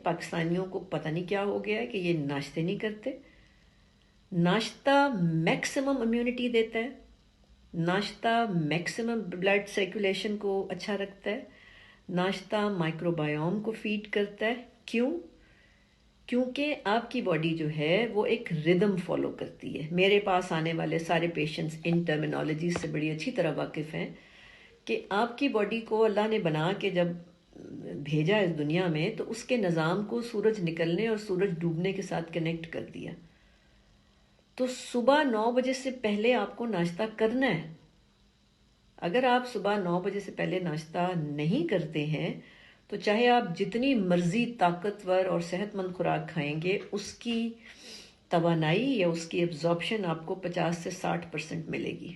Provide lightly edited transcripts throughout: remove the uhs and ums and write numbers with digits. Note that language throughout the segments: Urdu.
پاکستانیوں کو پتہ نہیں کیا ہو گیا ہے کہ یہ ناشتے نہیں کرتے. ناشتہ میکسیمم امیونٹی دیتا ہے، ناشتہ میکسیمم بلڈ سرکولیشن کو اچھا رکھتا ہے، ناشتہ مائکرو بایوم کو فیڈ کرتا ہے. کیوں؟ کیونکہ آپ کی باڈی جو ہے وہ ایک ردم فالو کرتی ہے. میرے پاس آنے والے سارے پیشنٹس ان ٹرمینالوجیز سے بڑی اچھی طرح واقف ہیں کہ آپ کی باڈی کو اللہ نے بنا کے جب بھیجا اس دنیا میں تو اس کے نظام کو سورج نکلنے اور سورج ڈوبنے کے ساتھ کنیکٹ کر دیا. تو صبح 9 بجے سے پہلے آپ کو ناشتہ کرنا ہے. اگر آپ صبح 9 بجے سے پہلے ناشتہ نہیں کرتے ہیں تو چاہے آپ جتنی مرضی طاقتور اور صحت مند خوراک کھائیں گے، اس کی توانائی یا اس کی ایبزارپشن آپ کو 50 سے 60% ملے گی.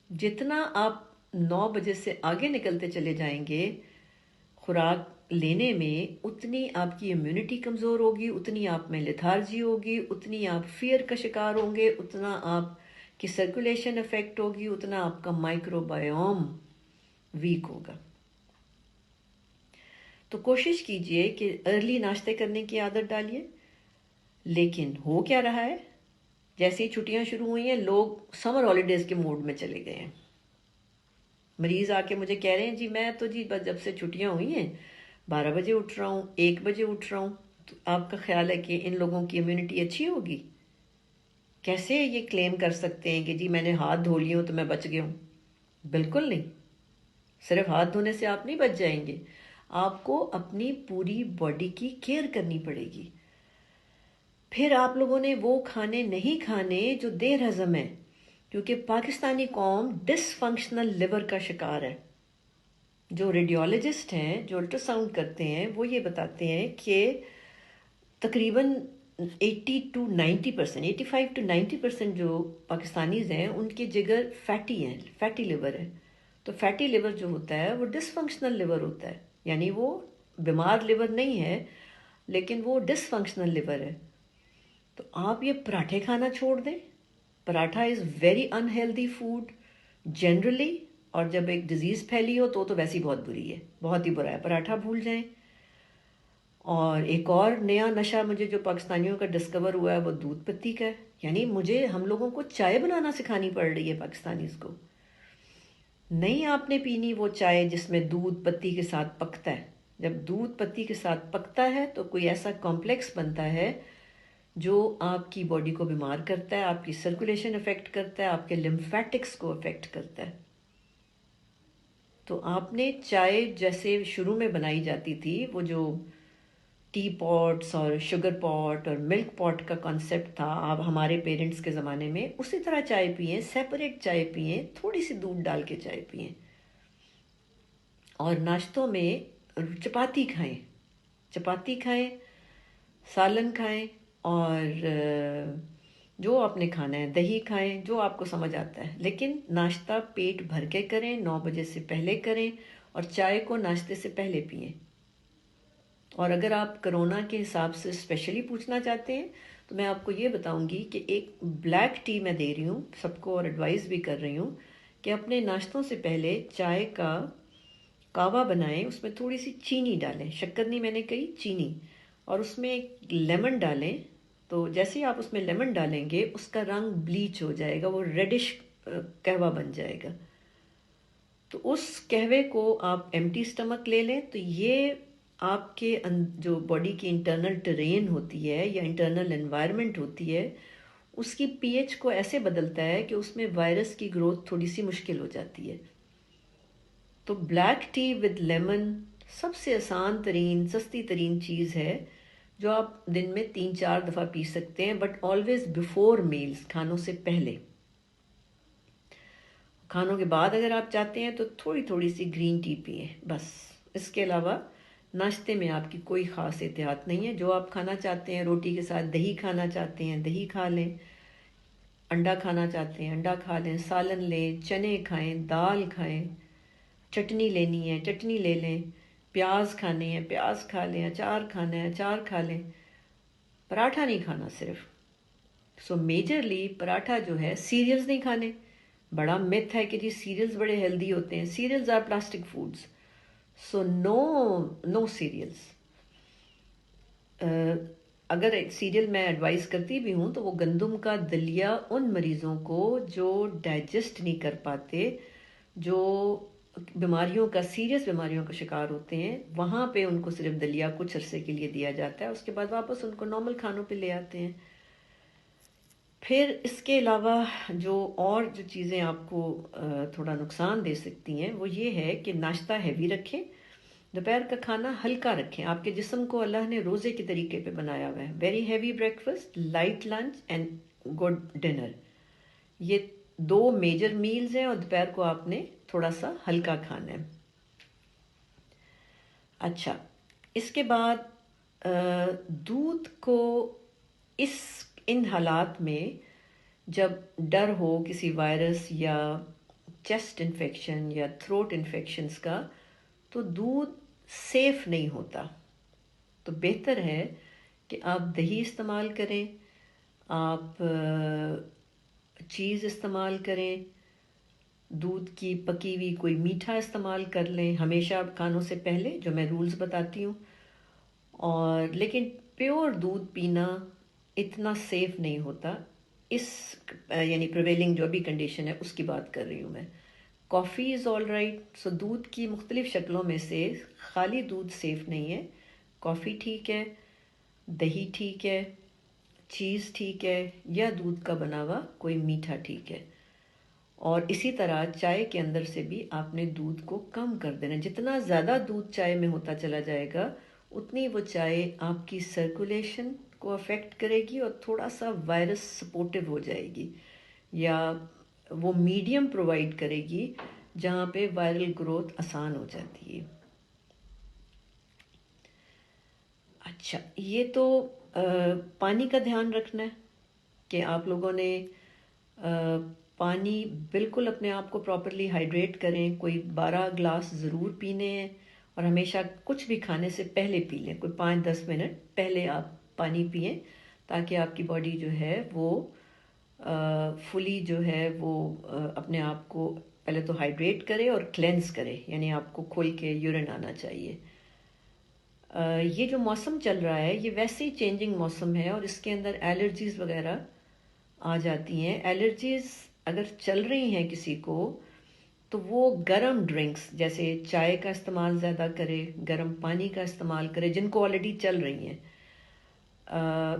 جتنا آپ 9 بجے سے آگے نکلتے چلے جائیں گے خوراک لینے میں، اتنی آپ کی امیونٹی کمزور ہوگی، اتنی آپ میں لیتھارجی ہوگی، اتنی آپ فیئر کا شکار ہوں گے، اتنا آپ کی سرکولیشن افیکٹ ہوگی، اتنا آپ کا مائکرو بایوم ویک ہوگا. تو کوشش کیجئے کہ ارلی ناشتے کرنے کی عادت ڈالیے. لیکن ہو کیا رہا ہے، جیسے ہی چھٹیاں شروع ہوئی ہیں لوگ سمر ہالیڈیز کے موڈ میں چلے گئے ہیں. مریض آ کے مجھے کہہ رہے ہیں جی میں تو جی بس جب سے چھٹیاں ہوئی ہیں 12 بجے اٹھ رہا ہوں، 1 بجے اٹھ رہا ہوں. تو آپ کا خیال ہے کہ ان لوگوں کی امیونٹی اچھی ہوگی؟ کیسے یہ کلیم کر سکتے ہیں کہ جی میں نے ہاتھ دھو لیے ہوں تو میں بچ گیا ہوں؟ بالکل نہیں. صرف ہاتھ دھونے سے آپ نہیں بچ جائیں گے، آپ کو اپنی پوری باڈی کی کیئر کرنی پڑے گی. پھر آپ لوگوں نے وہ کھانے نہیں کھانے جو دیر ہضم ہے، کیونکہ پاکستانی قوم ڈس فنکشنل لیور کا شکار ہے. جو ریڈیولوجسٹ ہیں، جو الٹرا ساؤنڈ کرتے ہیں، وہ یہ بتاتے ہیں کہ تقریباً 80 to 90%، 85 to 90% جو پاکستانیز ہیں ان کے جگر فیٹی ہیں، فیٹی لیور ہے. تو فیٹی لیور جو ہوتا ہے وہ ڈس فنکشنل لیور ہوتا ہے، یعنی وہ بیمار لیور نہیں ہے لیکن وہ ڈس فنکشنل لیور ہے. تو آپ یہ پراٹھے کھانا چھوڑ دیں. Paratha is very unhealthy food generally, اور جب ایک ڈیزیز پھیلی ہو تو ویسی بہت بری ہے، بہت ہی برا ہے. پراٹھا بھول جائیں. اور ایک اور نیا نشہ مجھے جو پاکستانیوں کا ڈسکور ہوا ہے وہ دودھ پتی کا ہے. یعنی ہم لوگوں کو چائے بنانا سکھانی پڑ رہی ہے پاکستانیز کو. نہیں آپ نے پینی وہ چائے جس میں دودھ پتی کے ساتھ پکتا ہے. جب دودھ پتی کے ساتھ پکتا ہے تو کوئی ایسا کمپلیکس بنتا ہے جو آپ کی باڈی کو بیمار کرتا ہے، آپ کی سرکولیشن افیکٹ کرتا ہے، آپ کے لمفیٹکس کو افیکٹ کرتا ہے. تو آپ نے چائے جیسے شروع میں بنائی جاتی تھی، وہ جو ٹی پاٹس اور شوگر پاٹ اور ملک پاٹ کا کانسیپٹ تھا آپ ہمارے پیرنٹس کے زمانے میں، اسی طرح چائے پئیں، سیپریٹ چائے پئیں، تھوڑی سی دودھ ڈال کے چائے پئیں. اور ناشتوں میں چپاتی کھائیں، چپاتی کھائیں، سالن کھائیں، اور جو آپ نے کھانا ہے دہی کھائیں، جو آپ کو سمجھ آتا ہے. لیکن ناشتہ پیٹ بھر کے کریں، 9 بجے سے پہلے کریں، اور چائے کو ناشتے سے پہلے پئیں. اور اگر آپ کرونا کے حساب سے اسپیشلی پوچھنا چاہتے ہیں تو میں آپ کو یہ بتاؤں گی کہ ایک بلیک ٹی میں دے رہی ہوں سب کو، اور ایڈوائز بھی کر رہی ہوں کہ اپنے ناشتوں سے پہلے چائے کا کہوہ بنائیں، اس میں تھوڑی سی چینی ڈالیں، شکر نہیں میں نے کہی، چینی، اور اس میں ایک لیمن ڈالیں. تو جیسے ہی آپ اس میں لیمن ڈالیں گے اس کا رنگ بلیچ ہو جائے گا، وہ ریڈش قہوہ بن جائے گا. تو اس قہوے کو آپ ایمٹی سٹمک لے لیں. تو یہ آپ کے جو باڈی کی انٹرنل ٹرین ہوتی ہے یا انٹرنل انوائرمنٹ ہوتی ہے، اس کی پی ایچ کو ایسے بدلتا ہے کہ اس میں وائرس کی گروتھ تھوڑی سی مشکل ہو جاتی ہے. تو بلیک ٹی ود لیمن سب سے آسان ترین سستی ترین چیز ہے جو آپ دن میں 3-4 دفعہ پی سکتے ہیں، بٹ آلویز بیفور میلز، کھانوں سے پہلے. کھانوں کے بعد اگر آپ چاہتے ہیں تو تھوڑی تھوڑی سی گرین ٹی پئیں بس. اس کے علاوہ ناشتے میں آپ کی کوئی خاص احتیاط نہیں ہے. جو آپ کھانا چاہتے ہیں، روٹی کے ساتھ دہی کھانا چاہتے ہیں دہی کھا لیں، انڈا کھانا چاہتے ہیں انڈا کھا لیں، سالن لیں، چنے کھائیں، دال کھائیں، چٹنی لینی ہے چٹنی لے لیں، پیاز کھانے ہیں پیاز کھا لیں، اچار کھانا ہے اچار کھا لیں. پراٹھا نہیں کھانا صرف. سو میجرلی پراٹھا جو ہے، سیریلز نہیں کھانے. بڑا متھ ہے کہ جی سیریلز بڑے ہیلدی ہوتے ہیں. Cereals are plastic foods, so no cereals. اگر سیریل میں ایڈوائز کرتی بھی ہوں تو وہ گندم کا دلیا ان مریضوں کو جو ڈائجسٹ نہیں کر پاتے، جو بیماریوں کا سیریس بیماریوں کا شکار ہوتے ہیں، وہاں پہ ان کو صرف دلیا کچھ عرصے کے لیے دیا جاتا ہے، اس کے بعد واپس ان کو نارمل کھانوں پہ لے آتے ہیں۔ پھر اس کے علاوہ جو چیزیں آپ کو تھوڑا نقصان دے سکتی ہیں وہ یہ ہے کہ ناشتہ ہیوی رکھیں، دوپہر کا کھانا ہلکا رکھیں۔ آپ کے جسم کو اللہ نے روزے کے طریقے پہ بنایا ہوا ہے، very heavy break fast, light lunch and good dinner, یہ 2 میجر میلز ہیں، اور دوپہر کو آپ نے تھوڑا سا ہلکا کھانا ہے۔ اچھا، اس کے بعد دودھ کو ان حالات میں جب ڈر ہو کسی وائرس یا چیسٹ انفیکشن یا تھروٹ انفیکشنز کا، تو دودھ سیف نہیں ہوتا، تو بہتر ہے کہ آپ دہی استعمال کریں، آپ چیز استعمال کریں، دودھ کی پکی ہوئی کوئی میٹھا استعمال کر لیں ہمیشہ کھانوں سے پہلے، جو میں رولز بتاتی ہوں۔ اور لیکن پیور دودھ پینا اتنا سیف نہیں ہوتا، یعنی پریویلنگ جو ابھی کنڈیشن ہے اس کی بات کر رہی ہوں میں۔ کافی از آل رائٹ، سو دودھ کی مختلف شکلوں میں سے خالی دودھ سیف نہیں ہے، کافی ٹھیک ہے، دہی ٹھیک ہے، چیز ٹھیک ہے، یا دودھ کا بنا ہوا کوئی میٹھا ٹھیک ہے۔ اور اسی طرح چائے کے اندر سے بھی آپ نے دودھ کو کم کر دینا، جتنا زیادہ دودھ چائے میں ہوتا چلا جائے گا اتنی وہ چائے آپ کی سرکولیشن کو افیکٹ کرے گی اور تھوڑا سا وائرس سپورٹو ہو جائے گی، یا وہ میڈیم پرووائڈ کرے گی جہاں پہ وائرل گروتھ آسان ہو جاتی ہے۔ اچھا، یہ تو پانی کا دھیان رکھنا ہے کہ آپ لوگوں نے پانی بالکل اپنے آپ کو پراپرلی ہائیڈریٹ کریں، کوئی 12 گلاس ضرور پینے ہیں، اور ہمیشہ کچھ بھی کھانے سے پہلے پی لیں، کوئی 5-10 منٹ پہلے آپ پانی پئیں، تاکہ آپ کی باڈی جو ہے وہ فلی جو ہے وہ اپنے آپ کو پہلے تو ہائیڈریٹ کرے اور کلینز کرے، یعنی آپ کو کھل کے یورین آنا چاہیے۔ یہ جو موسم چل رہا ہے یہ ویسے ہی چینجنگ موسم ہے، اور اس کے اندر الرجیز وغیرہ آ جاتی ہیں۔ الرجیز اگر چل رہی ہیں کسی کو تو وہ گرم ڈرنکس جیسے چائے کا استعمال زیادہ کرے، گرم پانی کا استعمال کرے، جن کو آلریڈی چل رہی ہیں،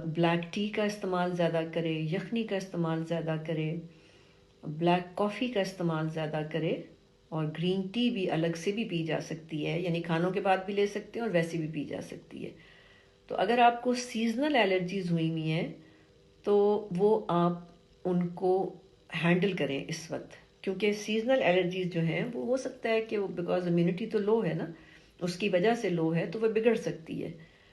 بلیک ٹی کا استعمال زیادہ کرے، یخنی کا استعمال زیادہ کرے، بلیک کافی کا استعمال زیادہ کرے، اور گرین ٹی بھی الگ سے بھی پی جا سکتی ہے، یعنی کھانوں کے بعد بھی لے سکتے ہیں اور ویسے بھی پی جا سکتی ہے۔ تو اگر آپ کو سیزنل الرجیز ہوئی ہوئی ہیں تو وہ آپ ان کو ہینڈل کریں اس وقت، کیونکہ سیزنل الرجیز جو ہیں وہ ہو سکتا ہے کہ وہ بیکاز امیونٹی تو لو ہے نا، اس کی وجہ سے لو ہے تو وہ بگڑ سکتی ہے۔